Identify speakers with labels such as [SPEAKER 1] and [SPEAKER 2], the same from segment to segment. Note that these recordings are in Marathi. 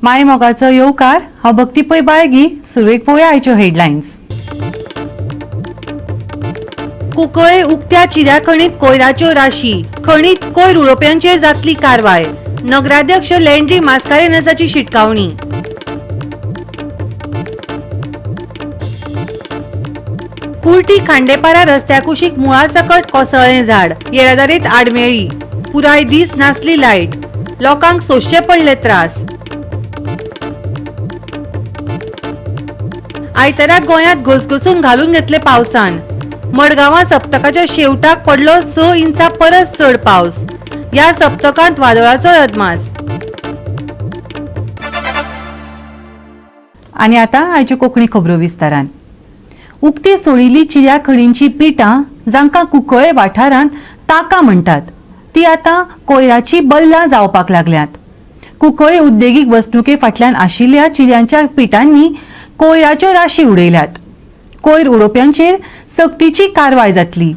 [SPEAKER 1] मायमोगाचो येवकार हांव भक्ती पै बाळगी. सुरवेक पळोवया आयच्यो हेडलायन्स. कुंकळे उक्त्या चिऱ्या खणीत कोयराच्यो राशी. खणीत कोयर उडोवप्यांचेर जातली कारवाय. नगराध्यक्ष लेंड्री मास्कारेनसाची शिटकावणी. कुर्टी खांडेपारा रस्त्या कुशीक मुळासकट कोसळ्ळें झाड. येरादारीत आडमेळी. पुराय दीस नासली लायट. लोकांक सोंसचे पडले त्रास. आयताराक गोंयांत घसघसून घालून घेतले पावसान. मडगांवां सप्तकाच्या शेवटाक पडलो 6 इंचां परस चड पावस. ह्या सप्तकांत वादळाचो अदमास. आनी आतां आयच्यो कोंकणी खबरो विस्तारान. उक्ती सोडिल्ली चिऱ्या खडींची पिटां जांकां कुंकळे वाठारांत ताका म्हणटात ती आतां कोयराची बल्लां जावपाक लागल्यात. कुंकळे उद्देगीक वसणुके फाटल्यान आशिल्ल्या चिऱ्यांच्या पिटांनी कोयराच्यो राशी उडयल्यात. कोयर उडोवप्यांचेर सक्तीची कारवाय जातली.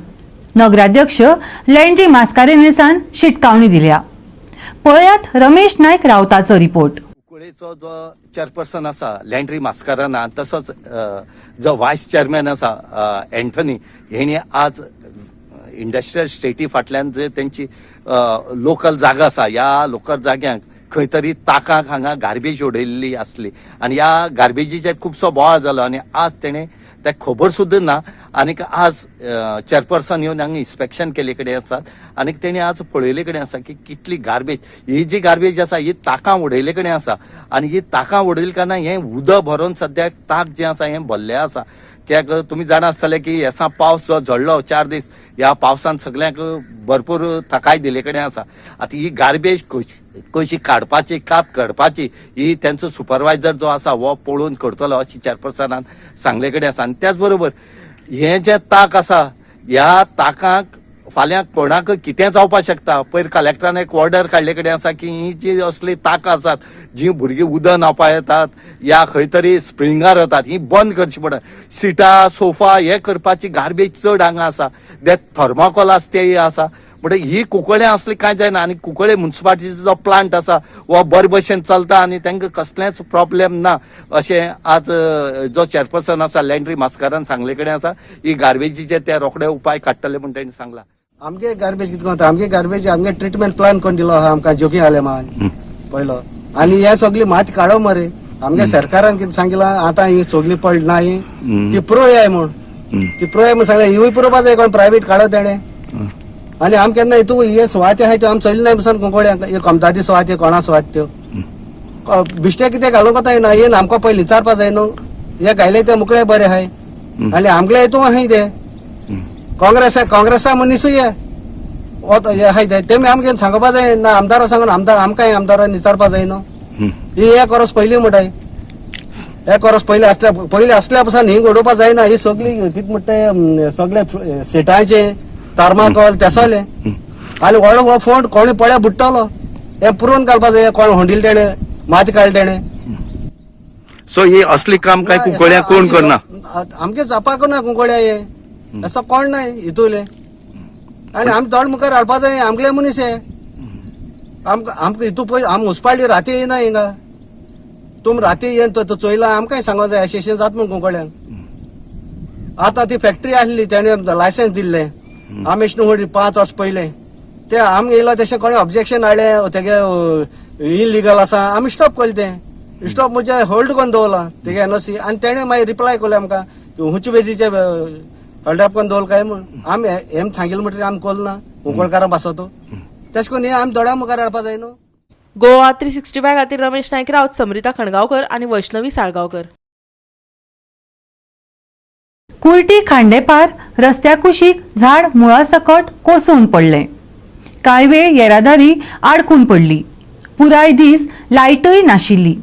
[SPEAKER 1] नगराध्यक्ष लेंड्री मास्कारेनेसान शिटकावणी दिल्या. पळयात रमेश नायक रावताचो रिपोर्ट.
[SPEAKER 2] कुंकळेचो जो चेअरपर्सन आसा लेंड्री मास्कारेना तसोच जो व्हायस चेअरमॅन आसा एंथनी हेणी आज इंडस्ट्रियल स्टेटी फाटल्यान जे त्यांची लोकल जागा आसा ह्या लोकल जाग्यांक खंय तरी ताकांक हांगा गार्बेज उडयल्ली आसली आनी ह्या गार्बेजीचेर खुबसो बोवाळ जालो आनी आज तेणें ते खबर सुद्दां ना. आनीक आज चेअरपर्सन येवन हांगा इन्स्पेक्शन केले कडेन आसात आनीक तेणी आज पळयले कडेन आसा की कितली गार्बेज ही जी गार्बेज आसा ही ताकां उडयले कडेन आसा आनी ही ताकां उडयले कांय हें उदक भरून सद्याक ताक जें आसा हें भरलें आसा. कित्याक तुमी जाणा आसतले की हेसा पावस जो झडलो 4 दीस ह्या पावसान सगळ्यांक भरपूर तकाय दिले कडेन आसा. आतां ही गार्बेज कशी काडपाची कात काडपाची ही त्यांचो सुपरवायझर जो आसा हो पळोवन करतलो अशी चेअरपर्सनान सांगले कडेन आसा. आनी त्याच बरोबर हे जे ताक आसा ह्या ताकांक फाल्यां कोणाक कितें जावपाक शकता. पयर कलेक्टरान एक ऑर्डर काडले कडेन आसा की ही जी असली ताकां आसात जी भुरगीं उदक न्हावपा येतात या खंय तरी स्प्रिंगार येतात ही बंद करची पडटा. सिटां सोफा हे करपाची गार्बेज चड हांगा आसा. ते थर्माकोलास ते आसा म्हणटकीर ही कुंकळे असली कांय जायना. आनी कुंकळे म्युनिसिपालिटीचो जो प्लांट आसा हो बरे भशेन चलता आनी तांकां कसलेंच प्रॉब्लेम ना अशें आज जो चेअरपर्सन आसा लेंड्री मास्कारान सांगले कडेन आसा. ही गार्बेजीचे ते रोखडे उपाय काडटले म्हण तांणी सांगला.
[SPEAKER 3] आमगे गार्बेज कितें कोता आमगे गार्बेज आमगे ट्रिटमेंट प्लान कोण दिलो आहा आमकां जोगी आलेमान पयलो आनी हे सगळी माती काडो मरे. आमगे सरकारान कितें सांगिलां आतां ही सगळी पड ना ही ती प्रोय म्हूण ती प्रोय म्हूण सांगलें हिवूय पुरोवपा जाय कोण प्रायवेट काडो तेणे. आनी आम केन्ना हितू हे सुवाते आहाय त्यो आम चलले नाय बसून कुंकळ्यांक हे कमताची सुवाते कोणा सुवात त्यो बिश्टे कितें घालूंक कोता येना. हे आमकां पयलीं विचारपा जाय न्हू. हे घायले ते मुकळे बरे आहाय आनी आमगे हितू आहाय ते काँग्रेसा मनीसूय आहाय तेमी आमगे सांगपा जाय ना. आमदारा सांगून आमकांय आमदारान विचारपा जाय न्हू. ही हे कोरस पयलीं म्हणटाय हे कोरस पयलीं असल्या पासून ही घडोवपा जायना. ही सगळी कितें म्हणटाय सगळे सिटांचे थर्माकोल तेसले आनी व्हडलो फोंड कोणी पळ्या बुडटलो हे पुरोवन घालपा जाय. कोण होंडील तेणे माती काडले तेणे.
[SPEAKER 2] सो ही असली काम काय कुंकळ्या कोण करना.
[SPEAKER 3] आमगे जावपाक ना कुंकळ्या हे असो कोण नाय हितूले. आनी आमी तोंड मुखार हाडपा जाय आमगले मनीस हे आमकां हितू पळय आम मुन्सिपालिटी राती येना हिंगा. तुम राती येवन तो चोयला आमकांय सांगो जाय अशें जाता म्हूण कुंकळ्यांक. आतां ती फॅक्टरी आसली तेणे लायसन्स दिल्लें आमी न्हू 5 वर्स पयलें ते आमी येयलो तशें कोणें ऑब्जेक्शन हाडलें तेगे इलिगल आसा आमी स्टॉप केलें. तें स्टॉप म्हणजे होल्ड करून दवरला तेगे एनओसी आनी तेणें मागीर रिप्लाय केलें आमकां हुंचे बेजीचे होल्डअप करून दवरला काय म्हूण. आमी हें सांगिल्लें म्हणटकीर आमी केलें ना कुंकळकारां पासो तो तेश कोन्न हे आमी दोळ्या मुखार हाडपा जाय न्हू.
[SPEAKER 4] गोवा 365 खातीर रमेश नायक रावत, समृता खणगांवकर आनी वैष्णवी साळगांवकर.
[SPEAKER 1] कुर्टी खांडेपार रस्त्या कुशीक झाड मुळासकट कोसळून पडलें. कांय वेळ येरादारी आडकून पडली. पुराय दीस लायटय नाशिल्ली.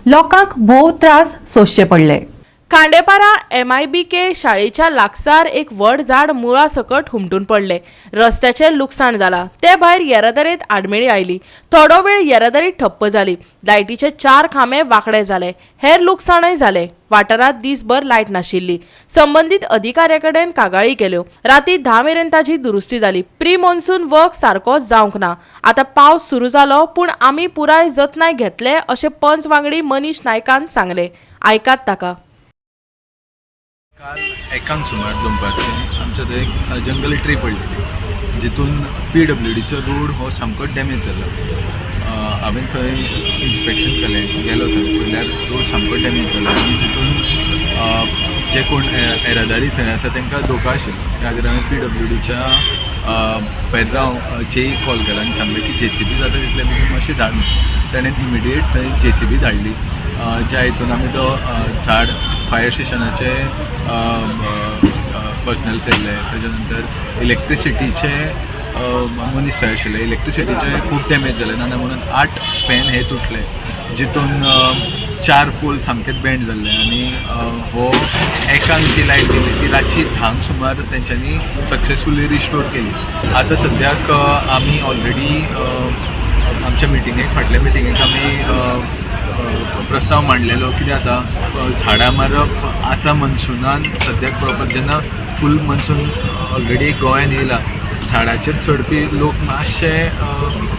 [SPEAKER 1] लोकांक भोव त्रास सोंसचे पडले.
[SPEAKER 4] खांडेपारा MIBK शाळेच्या लागसार एक व्हड झाड मुळा सकट हुमटून पडले. रस्त्याचे लुकसाण जाला. ते भायर येरादारीत आडमेळी आयली. थोडो वेळ येरादारी ठप्प जाली. लायटीचे 4 खांबे वांकडे जाले. हेर लुकसाणय जाले. वाठारात दिसभर लायट नाशिल्ली. संबंधीत अधिकाऱ्या कडेन कागाळी केल्यो. राती 10 मेरेन ताची दुरुस्ती जाली. प्री मॉन्सून वर्क सारको जावंक ना. आता पावस सुरू जालो पूण आमी पुराय जतनाय घेतले अशें पंच वांगडी मनीश नायकान सांगले. आयकात ताका.
[SPEAKER 5] काल एकांक सुमार दनपारचे आमच्या थंय एक जंगल ट्री पडलेली जितून PWDचो रोड हो सामको डॅमेज जाला. हांवें थंय इन्स्पेक्शन केलें गेलो थंय पळयल्यार रोड सामको डॅमेज जाला आनी जितून जे कोण येरादारी थंय आसा तांकां धोका आशिल्लो. त्या खातीर हांवें PWDच्या फेर्रांव जेई कॉल केला आनी सांगलें की JCB जाता तितले बेगीन मातशें धाड. ताणें इमिडिएट थंय JCB धाडली. ज्या हितून आमी तो झाड फायर स्टेशनाचे पर्सनल्स येयले. तेज्या नंतर इलेक्ट्रिसिटीचे मनीस थंय आशिल्ले. इलेक्ट्रिसिटीचे खूब डॅमेज जाले ना म्हणून 8 स्पॅन हे तुटले जितून 4 पोल सामकेच बँड जाल्ले आनी हो एकांक ती लायट गेली ती रातची 10 सुमार तेंच्यांनी सक्सेसफुली रिस्टोर केली. आतां सद्याक आमी ऑलरेडी आमच्या मिटिंगेक फाटल्या मिटिंगेक आमी प्रस्ताव मांडलेलो कित्याक आतां झाडां मारप आतां मनसुनान सद्याक प्रॉपर जेन्ना फूल मनसून ऑलरेडी गोंयांत येयला झाडाचेर चडपी लोक मातशे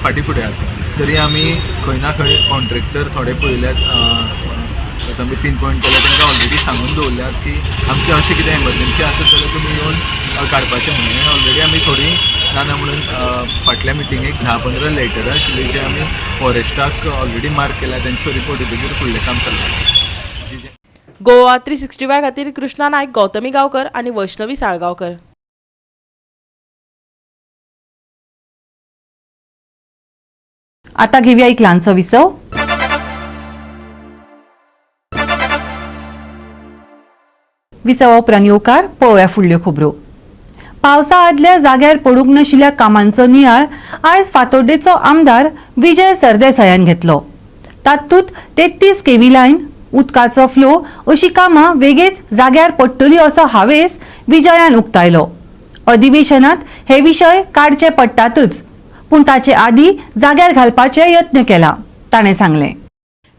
[SPEAKER 5] फाटीं फुडें आसा. तरी आमी खंय ना खंय कॉन्ट्रॅक्टर थोडे पळयल्यात सामके पिन पॉयंट केल्यात तांकां ऑलरेडी सांगून दवरल्यात की आमचें अशें कितें एमर्जन्सी आसत जाल्यार तुमी येवन काडपाचें म्हणून. ऑलरेडी आमी थोडी ना म्हणून फाटल्या मिटिंगेक 10-15 लेटरां आशिल्ली जे आमी फॉरेस्टाक ऑलरेडी मार्क केल्या. तेंचो रिपोर्ट येतकीर फुडलें काम चल्लां.
[SPEAKER 4] गोवा 365 खातीर कृष्णा नायक, गौतमी गांवकर आनी वैष्णवी साळगांवकर.
[SPEAKER 1] आता घेऊया एक ल्हानसो विसव. विसवा उपरांत येवकार पळोवया फुडल्यो खबरो. पावसा आदल्या जाग्यार पडूंक नाशिल्ल्या कामांचो नियाळ आयज फातोड्डेचो आमदार विजय सरदेसायान घेतलो. तातूंत 33 केवी लायन, उदकाचो फ्लो अशी कामां वेगळेच जाग्यार पडटली असो हावेस विजयान उक्तायलो. अधिवेशनात हे विशय काडचे पडटातच पूण ताचे आदी जाग्यार घालपाचे यत्न केला ताणें सांगलें.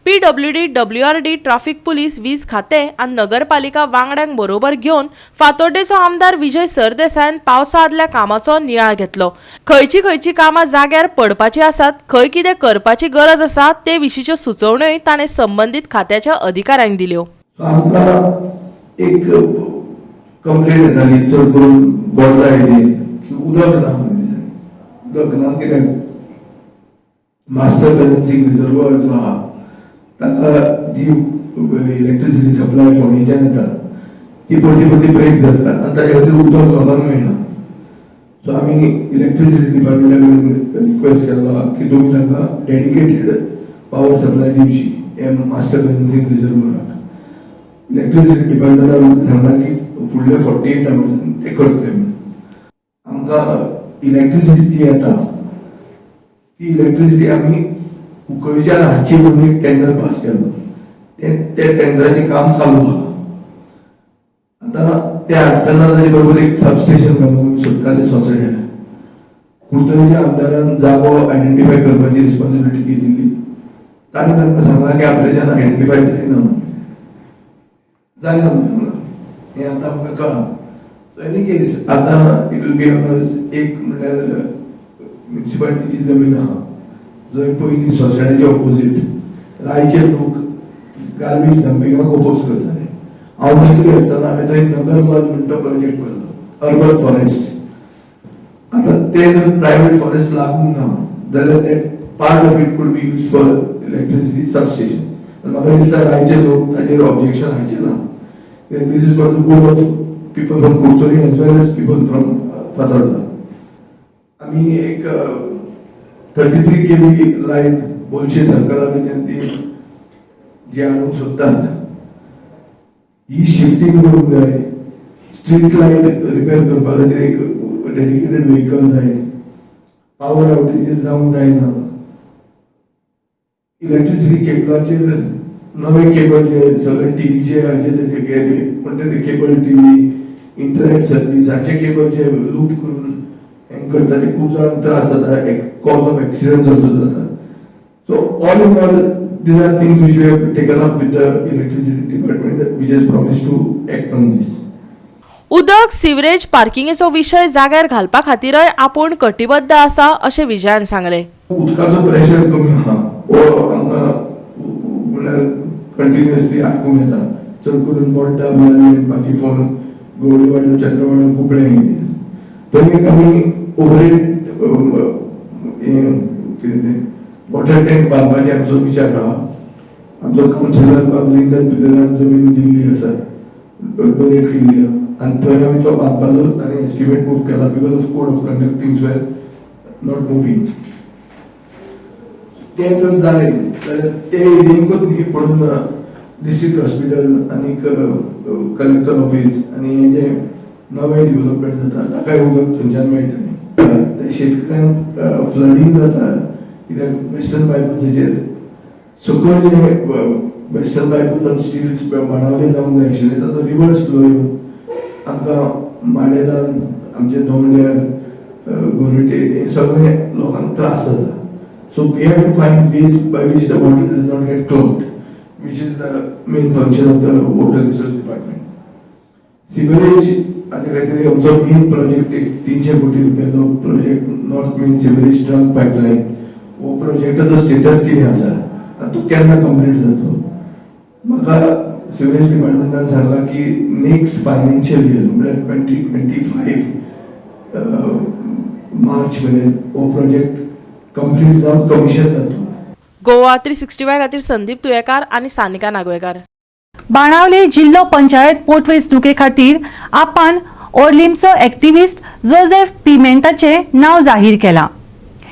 [SPEAKER 4] PWD, WRD, ट्राफिक पुलीस, वीज खातें आनी नगरपालिका वांगड्यांक बरोबर घेवन फातोड्डेचो आमदार विजय सरदेसायान पावसा आदल्या कामाचो नियाळ घेतलो. खंयची कामां जाग्यार पडपाची आसात, खंय कितें करपाची गरज आसा ते विशींच्यो सुचोवण्योय ताणें संबंदीत खात्याच्या अधिकाऱ्यांक दिल्यो.
[SPEAKER 6] आमकां एक कंप्लेंट येताली चड करून बोर्डा एरियेन की उदक ना कित्याक मास्टर बॅलन्सिंग रिजर्वर जो आहा ताका जी इलेक्ट्रिसिटी सप्लाय फोंडेच्यान येता ती परती ब्रेक जाता आनी ताच्या खातीर उदक लोकांक मेळना. सो आमी इलेक्ट्रिसिटी डिपार्टमेंटाक रिक्वेस्ट केला की तुमी तांकां डेडिकेटेड पावर सप्लाय दिवची हे मास्टर बॅलन्सिंग रिजर्वराक. इलेक्ट्रिसिटी डिपार्टमेंटान सांगला की फुडले 48 आवर्सान ते करतले म्हणून. आमकां इलेक्ट्रिसिटी जी येता ती इलेक्ट्रिसिटी आमी कुंकळीच्यान हाडची म्हणून एक टेंडर पास केलो. ते टेंडराचें काम चालू आहा. आतां ते हाडटना ताचे बरोबर एक सबस्टेशन घालून सोदताले सोसायट्याक. कुर्तोळीच्या आमदारान जागो आयडेंटिफाय करपाची रिस्पॉन्सिबिलिटी घेतिल्ली. ताणें तांकां सांगलां की आपल्याच्यान आयडेंटिफाय जायना म्हणून हें आतां आमकां कळ्ळां. सो एनी केस आतां इट विल बी ऑन एक म्हणल्यार म्युनिसिपालिटीची जमीन आहा जंय पयलीं सोसायट्याच्या ऑपोजीट रायचे लोक गार्बेज डंपिंगाक ओपोज करताले. हांव मंत्री आसतना हांवें थंय नगरवन म्हणटा प्रोजेक्ट केल्लो अर्बन फॉरेस्ट. आतां ते जर प्रायवेट फॉरेस्ट लागूंक ना जाल्यार ते part of it could be used for electricity substation. म्हाका दिसता रायचे लोक ताचेर ऑब्जेक्शन हाडचे ना. This is for the good of people from Curtorim as well as people from Fatorda. आमी एक 33 केवी लायन बोलशे सरकारा कडल्यान ती जी हाडूंक सोदतात ही शिफ्टिंग करूंक जाय. स्ट्रीट लायट रिपेर करपा खातीर एक डेडिकेटेड व्हेकल जाय. पावर आउटेजेस जावंक जायना. इलेक्ट्रिसिटी केबलाचेर नवे केबल जे सगळे टीव्हीचे हाचे ते गेले म्हणटा ते केबल टीव्ही इंटरनेट सर्व्हिस हाचे केबल जे लूप करून हें करता ते खूब जाणांक त्रास जाता एक कॉज ऑफ एक्सिडेंट जाता so all in all these are things which we have taken up with the electricity department which has promised to act on this.
[SPEAKER 4] उदक सिवरेज पार्किंगेचो विशय जाग्यार घालपा खातीरय आपूण कटिबद्ध आसा अशें विजयान सांगलें.
[SPEAKER 6] उदकाचो प्रेशर कमी आहा वो आमकां म्हळ्यार कंटिन्युअसली आयकूंक येता चड करून मोड्डा भाजी फोन गोवडीवाडा चंद्रवाडा कुपडे तरी आमी वॉटर टँक बांदपाचे आमचो विचार आहा. आमचो कावन्सिलर बाब लिंगन भितरान जमीन दिल्ली आसा डोनेट केल्ली आहा आनी थंय आमी तो बांदपाचो ताणें एस्टिमेट मूव केला because of code of conduct things were not moving. तें जर जालें जाल्यार ते एरियेकूच न्ही पूण डिस्ट्रिक्ट हॉस्पिटल आनी कलेक्टर ऑफिस आनी हें जें नवें डेव्हलपमेंट जाता ताकाय उदक थंयच्यान मेळटलें. शेतकऱ्यांक फ्लडींग जाता कित्याक वेस्टर्न बायपासाचेर सकयल जे वेस्टर्न बायपास ऑन स्टील्स बाणावले जावंक जाय आशिल्ले ताचो रिवर्स फ्लो येवन आमकां माडेलान आमचे धोंड्यार गोरटे हे सगळे लोकांक त्रास जाता. So we have to find ways by which the water does not get clogged, which is the main function of the water resource department. Sewerage आता काहीतरी आमचो मेन प्रोजेक्ट एक 300 कोटी रुपयाचो project north main sewerage trunk pipeline हो प्रोजेक्टाचो स्टेटस कितें आसा आनी तो केन्ना कंप्लीट जातलो. म्हाका सिवरेज डिपार्टमेंटान सांगलां की नेक्स्ट फायनान्शियल इयर म्हळ्यार 2025 मार्च मेरेन हो प्रोजेक्ट कंप्लीट जावन कमिशन जातलो.
[SPEAKER 4] गोवा 365 खातीर संदीप तुयेकार आनी सानिका नागवेकर.
[SPEAKER 1] बाणावले जिल्लो पंचायत पोटवेंचणुके खातीर आपान ओर्लिमचो एक्टिव्हिस्ट जोसेफ पिमेंताचे नाव जाहीर केला.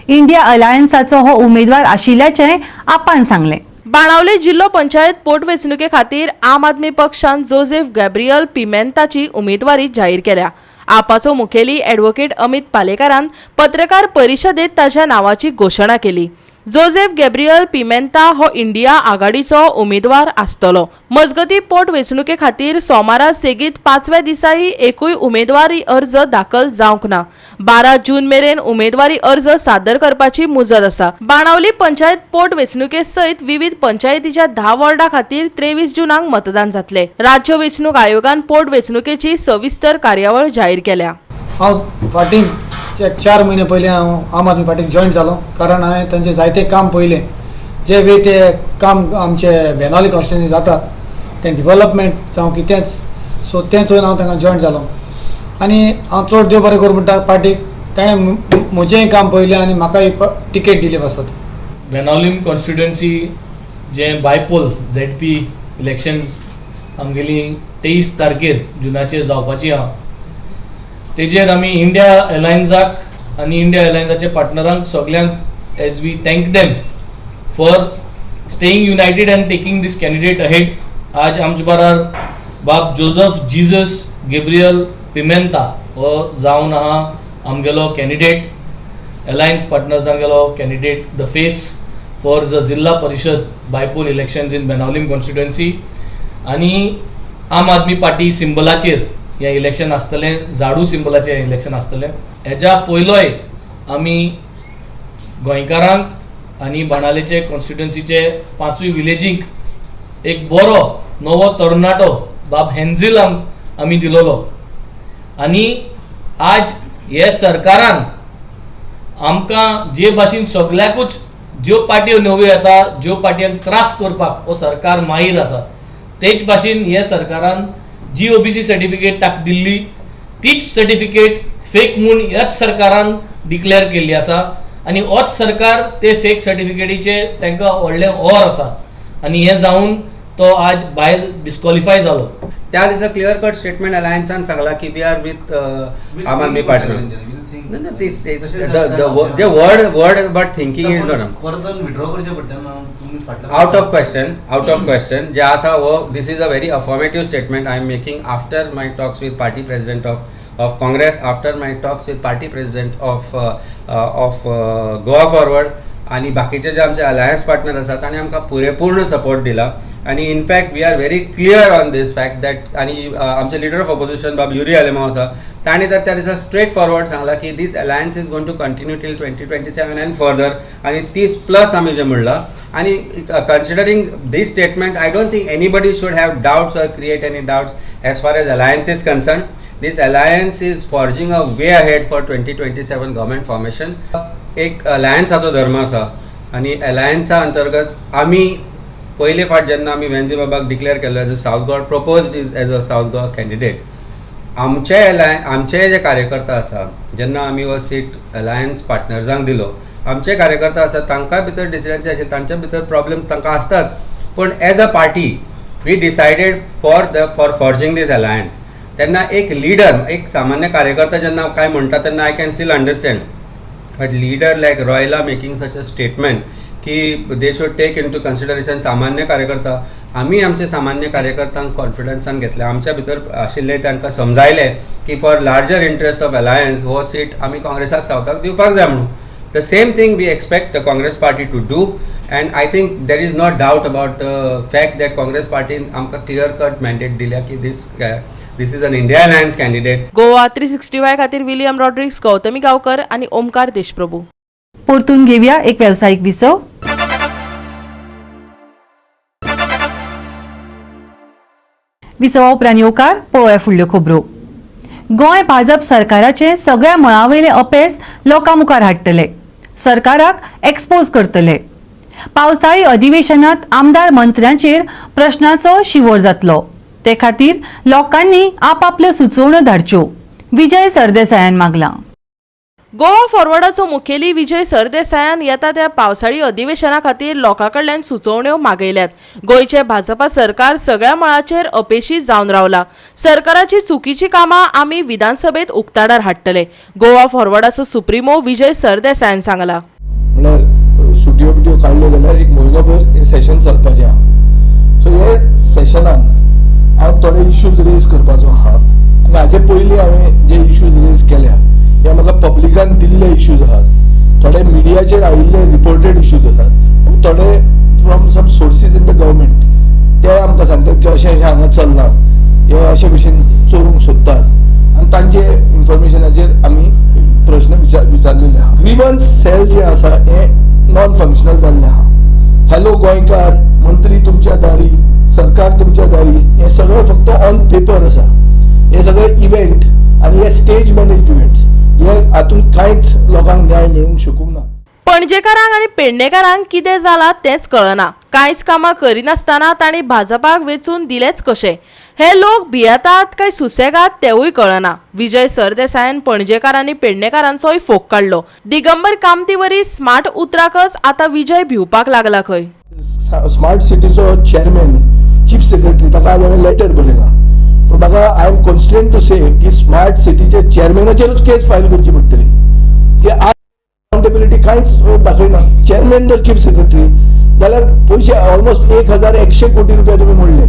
[SPEAKER 1] इंडिया अलायन्साचो हो उमेदवार आशिल्ल्याचें आपान सांगलें.
[SPEAKER 4] बाणावले जिल्लो पंचायत पोटवेंचणुके खातीर आम आदमी पक्षान जोसेफ गॅब्रियल पिमेंताची उमेदवारी जाहीर केल्या. आपाचो मुखेली ॲडव्होकेट अमित पालेकारान पत्रकार परिशदेंत ताच्या नांवाची घोशणा केली. जोसेफ गॅब्रियल पिमेंता हो इंडिया आघाडीचो उमेदवार आसतलो. मजगती पोटवेंचणुके खातीर सोमारा सेगीत 5व्या दिसाही एकूय उमेदवारी अर्ज दाखल जावंक ना. 12 जून मेरेन उमेदवारी अर्ज सादर करपाची मुजत आसा. बाणावली पंचायत पोटवेंचणुके सयत विविध पंचायतीच्या 10 वॉर्डा खातीर 23 जूनाक मतदान जातले. राज्य वेंचणूक आयोगान पोटवेंचणुकेची सविस्तर कार्यावळ जाहीर केल्या.
[SPEAKER 7] हांव पार्टीक 4 म्हयने पयलीं हांव आम आदमी पार्टीक जॉयन जालो कारण हांवें तांचें जायतें काम पळयलें. जे वे ते काम आमचे बेनावली कॉन्स्टिट्युन्सी जाता तें डिवेलपमेंट जावं कितेंच सो तें चोवन हांव तांकां जॉयन जालो आनी हांव चड देव बरें करूं म्हणटा पार्टीक ताणें म्हजेंय काम पळयलें आनी म्हाकाय टिकेट दिली वसत.
[SPEAKER 8] बेनावलीम कॉन्स्टिट्युएन्सी जे बायपोल ZP इलेक्शन्स आमगेली 23 तारखेर जुनाचेर जावपाची आहा. तेजेर आमी इंडिया अलायन्साक आनी इंडिया अलायन्साचे पार्टनरांक सगळ्यांक as we thank them for staying united and taking this candidate ahead. आज आमचे बराबर बाब जोसेफ जीजस गॅब्रियल पिमेंता हो जावन आहा आमगेलो कॅन्डिडेट. अलायन्स पार्टनर्सांगेलो candidate the face for the Zilla Parishad bypoll elections in Benaulim constituency आनी आम आदमी पार्टी सिंबलाचेर हें इलेक्शन आसतलें. झाडू सिंबलाचें हें इलेक्शन आसतलें. हेज्या पयलोय आमी गोंयकारांक आनी बाणावलेचे कॉन्स्टिट्युएन्सीचे 5 विलेजींक एक बरो नवो तरणाटो बाब हेन्झील आमी दिलोलो आनी आज हे सरकारान आमकां जे भाशेन सगळ्याकूच ज्यो पार्ट्यो नव्यो येता ज्यो पार्ट्यांक त्रास करपाक हो सरकार माहीर आसा तेच भाशेन हे सरकारान जी OBC सर्टिफिकेट ताका दिल्ली तीच सर्टिफिकेट फेक म्हूण ह्याच सरकारान डिक्लेअर केल्ली आसा आनी होच सरकार ते फेक सर्टिफिकेटीचे तांकां व्हडलें ऑर आसा आनी हें जावन तो आज भायर डिस्क्वॉलिफाय जालो.
[SPEAKER 3] त्या दिसा क्लियर कट स्टेटमेंट अलायन्सान सांगला की वी आर विथ आम आदमी party. No, this is the word but thinking is not out of question. जे आसा वो this is a very affirmative statement I am making after my talks with party president of Congress, after my talks with party president of Goa Forward.
[SPEAKER 9] आनी बाकीचे जे आमचे अलायन्स पार्टनर आसात तांणी आमकां पुरेपूर्ण सपोर्ट दिला आनी in fact we are very clear on this fact that आनी आमचे leader of opposition Bab Yuri Alemao आसा तांणी तर त्या दिसा स्ट्रेट फॉरवर्ड सांगला की this alliance is going to continue till 2027 and further आनी 30+ आमी जें म्हणलां आनी considering this statement I don't think anybody should have doubts or create any doubts as far as alliance is concern. This alliance is forging a way ahead for 2027 government formation. एक अलायन्साचो धर्म आसा आनी अलायन्सा अंतर्गत आमी पयले फावट जेन्ना आमी वेंझे बाबाक डिक्लेअर केल्लो as a south Goa proposed is as a south Goa candidate आमचे जे कार्यकर्ता आसा जेन्ना आमी हो सीट अलायन्स पार्टनर्सांक दिलो आमचे कार्यकर्ता आसा तांकां भितर डिसिजन्सी आशिल्ले तांच्या भितर प्रॉब्लेम्स तांकां आसताच पूण as a party we decided for forging this alliance. तेन्ना एक लिडर एक सामान्य कार्यकर्ता जेन्ना काय म्हणटा तेन्ना I can still understand but leader like रॉयला मेकिंग सच अ स्टेटमेंट की they should take into consideration सामान्य कार्यकर्ता आमी आमचे सामान्य कार्यकर्त्यांक कॉन्फिडन्सान घेतले आमच्या भितर आशिल्ले तांकां समजायलें की for larger interest of alliance हो सीट आमी काँग्रेसाक सावथाक दिवपाक जाय म्हणून. The same thing we expect the Congress party to do and I think there is no doubt about the fact that Congress party amka clear cut mandate दिल्या की this is an India Alliance candidate.
[SPEAKER 4] Goa 365 खातीर विलियम रॉड्रिक्स, गौतमी गावकर आणि ओमकार देशप्रभू.
[SPEAKER 1] परतून घेऊया एक व्यावसायिक विसव. विसवा उपरांत येवकार पळोवया फुडल्यो खबरो. गोंय भाजप सरकाराचे सगळ्या मळावयले अपेस लोकां मुखार हाडटले, सरकाराक एक्सपोज करतले. पावसाळी अधिवेशनात आमदार मंत्र्यांचेर प्रश्नाचो शिवोर जातलो, ते खातीर लोकांनी आपापल्यो सुचोवण्यो धाडच्यो, विजय सरदेसायान मागला.
[SPEAKER 4] गोवा फॉरवर्डाचो मुखेली विजय सरदेसायान येता त्या पावसाळी अधिवेशना खातीर लोकांकडल्यान सुचोवण्यो मागयल्यात. गोंयचे भाजपा सरकार सगळ्या मळाचेर अपेशी जावन रावला. सरकाराची चुकीची कामां आमी विधानसभेत उक्ताडार हाडटले, गोवा फॉरवर्डाचो सुप्रिमो विजय सरदेसायान सांगला.
[SPEAKER 6] म्हणल्यार सुटयो बिटयो काडल्यो जाल्यार एक म्हयनोभर हें सेशन चलपाचें आहा. सो हे सेशनान हांव थोडे इश्यूज रेज करपाचो आहा आनी हाजे पयलीं हांवें जे इश्यूज रेज केल्या हे म्हाका पब्लिकान दिल्ले इश्यूज आहात, थोडे मिडियाचेर आयिल्ले रिपोर्टेड इश्यूज आसात, थोडे from some sources in the government ते आमकां सांगतात की अशें अशें हांगा चलना, हे अशे भशेन चोरूंक सोदतात आनी तांचे इन्फॉर्मेशनाचेर आमी प्रश्न विचारलेले आहा. ग्रीवन्स सेल जे आसा हे नॉन फंक्शनल जाल्ले आहा. हॅलो गोंयकार, मंत्री तुमच्या दारी, सरकार तुमच्या दारी, हे सगळें फक्त ऑन पेपर आसा. हे सगळे इव्हेंट आनी हे स्टेज मॅनेज्ड इव्हेंट्स, हे हातूंत कांयच लोकांक न्याय मेळूंक शकूंक ना.
[SPEAKER 4] पणजेकारांक आनी पेडणेकारांक कितें जालां तेंच कळना. कांयच कामां करिनासतना तांणी भाजपाक वेचून दिलेच कशे. हे लोक भियेतात काय सुसेगात तेवूय कळना. विजय सरदेसायान पणजेकार आनी पेडणेकारांचोय फोग काडलो. दिगंबर कामतीवरी स्मार्ट उतराकच आतां विजय भिवपाक लागला खंय.
[SPEAKER 6] स्मार्ट सिटीचो चेअरमॅन चीफ सेक्रेटरी ताका आज हांवें लेटर बरयला, पूण म्हाका आय एम कॉन्स्टंट टू से की स्मार्ट सिटीचे चेअरमॅनाचेरूच केस फायल करची पडटली की अकाउंटेबिलिटी कांयच दाखयना. चेअरमॅन जर चीफ सेक्रेटरी जाल्यार पयशे ऑलमोस्ट 1100 कोटी रुपया तुमी म्हणले,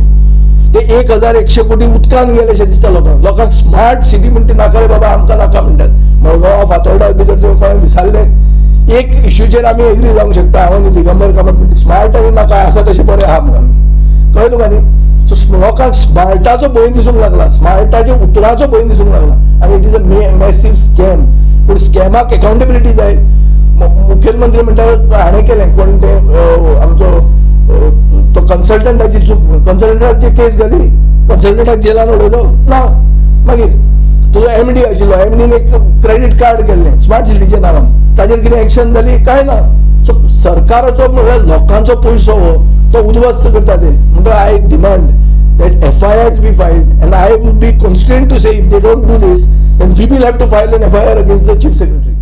[SPEAKER 6] ते 1100 कोटी उदकान गेले अशें दिसता लोकांक. लोकांक स्मार्ट सिटी म्हणटा नाका रे बाबा, आमकां नाका म्हणटात. मडगांव फातोर्डा भितर तुवें कोणें विचारले एक इश्यूचेर आमी एग्री जावंक शकता. हांव न्ही दिगंबर कामत म्हणटा स्मार्ट आनी नाका आसा तशें बरें आहा म्हणून आमी कळ्ळें तुका न्ही. सो लोकांक स्मार्टाचो भंय दिसूंक लागला, स्मार्टाच्या उतराचो भंय दिसूंक लागला आनी it is a massive scam. पूण स्कॅमाक अकाउंटेबिलिटी जाय. मुखेलमंत्री म्हणटा हाणें केलें कोण ते आमचो तो कन्सल्टंटाची चूक, कन्सल्टंटाची केस जाली, कन्सल्टंटाक जेलान उडयलो ना. मागीर तुजो एमडी आशिल्लो, एमडीन एक क्रेडीट कार्ड केल्लें स्मार्ट सिटीच्या नांवान, ताजेर कितें एक्शन जाली काय ना. सो सरकाराचो म्हळ्यार लोकांचो पयसो तो उद्ध्वस्त करता ते. म्हणटा I demand that FIRs be filed and I will be constant to say if they don't do this then we will have to file an FIR against the chief secretary.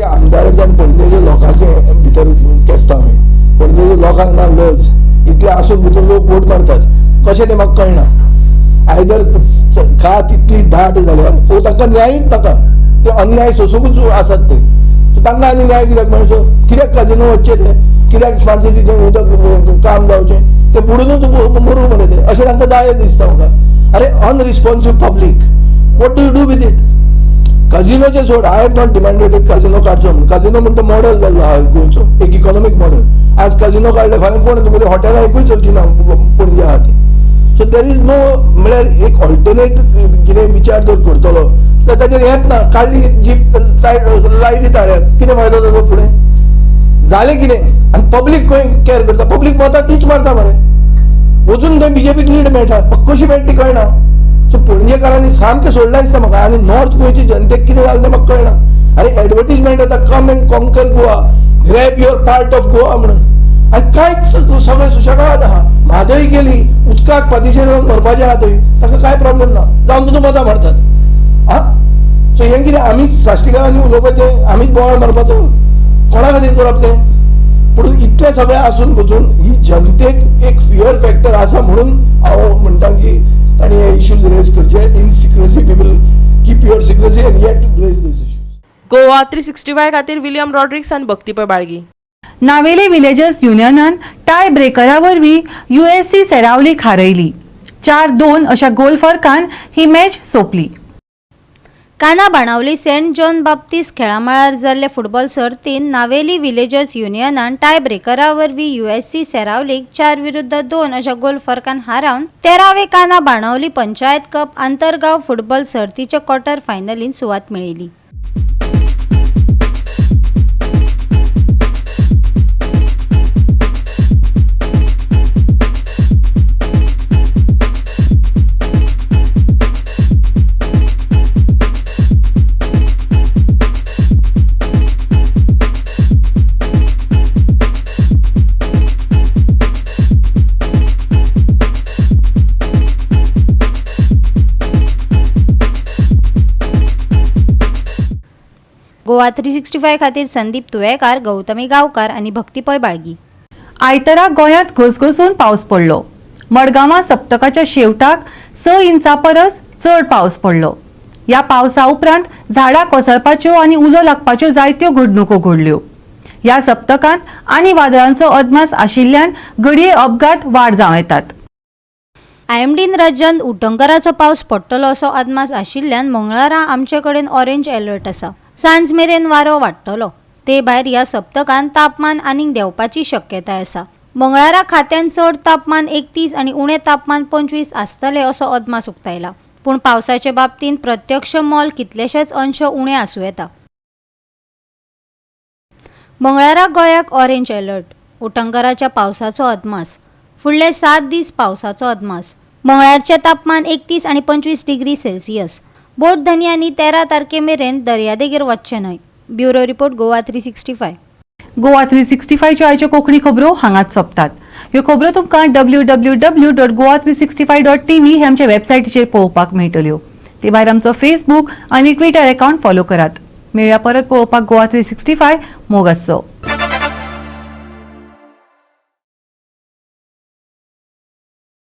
[SPEAKER 6] आमदारांच्या पणजेच्या लोकांचे भितर केसता हांवें, पणजेच्या लोकांक ना लज, इतले आसून भितर लोक वोट मारतात कशें तें म्हाका कळना. आयदर खात इतली दाट जाल्यार तांकां न्यायच नाका, ते अन्याय सोसूंकच आसात ते. सो तांकां आनी न्याय कित्याक मेळचो? कित्याक काजिनो वचचे ते? कित्याक स्मार्ट सिटीचें उदक काम जावचें? ते बुडूनच मरूं मरे ते अशें तांकां जाय दिसता म्हाका. अरे unresponsive public, what do you do with it? काजिनोचे सोड, आय हॅव नॉट डिमांडेड एक काजिनो काडचो म्हणून. काजिनो म्हणटा मॉडेल जाल्लो आहा गोंयचो, एक इकॉनॉमिक मॉडेल. आज काजिनो काडले फाल्यां कोण तुमगे हॉटेलां एकूय चलची ना पणजे आहा ती. सो देर इज नो, म्हळ्यार एक ऑल्टरनेट कितें विचार जर करतलो तर ताचेर हेंच ना. काडली जीप लायली ताळ्याक, कितें फायदो ताचो फुडें? जालें कितें? आनी पब्लीक खंय केअर करता? पब्लीक वता तीच मारता मरे. वचून थंय बीजेपीक लीड मेळटा, कशी मेळटा कळना. सो पणजेकारांनी सामकें सोडलां दिसता म्हाका. आनी नॉर्थ गोंयचे जनतेक कितें जालें तें म्हाका कळना. अरे एडवर्टीजमेंट येता, come and conquer Goa, grab your part of Goa म्हणून. आनी कांयच सगळें सुशेगाद आहा. म्हादय गेली उदकाक पादेशेर मरपाचें आहा थंय, ताका कांय प्रॉब्लेम ना, जावन तुजो मतां मारतात. आं सो हें कितें आमीच साश्टीकारांनी उलोवपाचें, आमीच बोवाळ मारपाचो? कोणा खातीर करप तें? पूण इतलें सगळें आसून पसून ही जनतेक एक फियर फॅक्टर आसा म्हणून हांव म्हणटा की तांणी हे इश्यूज रेज करचे. In secrecy we will keep your secrecy and yet raise this issues.
[SPEAKER 4] Goa 365 खातीर विलियम रॉड्रिक्स आनी भक्तीपय बाळगी.
[SPEAKER 1] नावेली विलेजर्स युनियनान टाय ब्रेकरा वरवीं USC सेरावलीक हारयली. 4-2 अशा गोल फरकान ही मॅच सोंपली.
[SPEAKER 10] काना बाणावली सेंट जॉन बाप्तिस्ट खेळामळार जाल्ले फुटबॉल सर्तीन नावेली विलेजर्स युनियनान टाय ब्रेकरा वरवीं USC सेरावलीक 4-2 अशा गोल फरकान हारावन 13वे काना बाणावली पंचायत कप आंतरगांव फुटबॉल सर्तीच्या क्वॉर्टर फायनलीन सुवात मेळयली. गोवा 365 खातीर संदीप तुयेकार, गौतमी गांवकार आनी भक्तीपय बाळगी.
[SPEAKER 1] आयतरा गोंयांत घसघसून पावस पडलो. मडगांवां सप्तकाच्या शेवटाक 6 इंचां परस चड पावस पडलो. ह्या पावसा उपरांत झाडां कोसळपाच्यो आनी उजो लागपाच्यो जायत्यो घडणुको घडल्यो. ह्या सप्तकांत आनी वादळांचो अदमास आशिल्ल्यान घडये अपघात वाड जावं येतात.
[SPEAKER 10] IMDन राज्यांत उटंगराचो पावस पडटलो असो अदमास आशिल्ल्यान मंगळारा आमचे कडेन ऑरेंज अलर्ट आसा. सांज मेरेन वारो वाडटलो. ते भायर ह्या सप्तकांत तापमान आनीक देंवपाची शक्यताय आसा. मंगळारा खात्यान चड तापमान 31 आनी उणें तापमान 25 आसतलें असो अदमास उक्तायला. पूण पावसाचे बाबतींत प्रत्यक्ष मोल कितलेशेच अंश उणें आसूं येता. मंगळारा गोंयाक ऑरेंज अलर्ट. उटंगराच्या पावसाचो अदमास. फुडले 7 दीस पावसाचो अदमास. मंगळारचे तापमान 31 आनी 25 डिग्री सेल्सियस. बोट धन्यांनी 13 तारखे मेरेन दर्यादेगेर वचचें न्हय. Bureau report Goa 365.
[SPEAKER 1] गोवा 365 च्यो आयच्यो कोंकणी खबरो हांगाच सोंपतात. ह्यो खबरो तुमकां www.goa365.tv हे आमच्या वेबसायटीचेर पळोवपाक मेळटल्यो. ते भायर आमचो फेसबूक आनी ट्विटर अकाउंट फॉलो करात. मेळया परत पळोवपाक गोवा 365. मोग आसचो.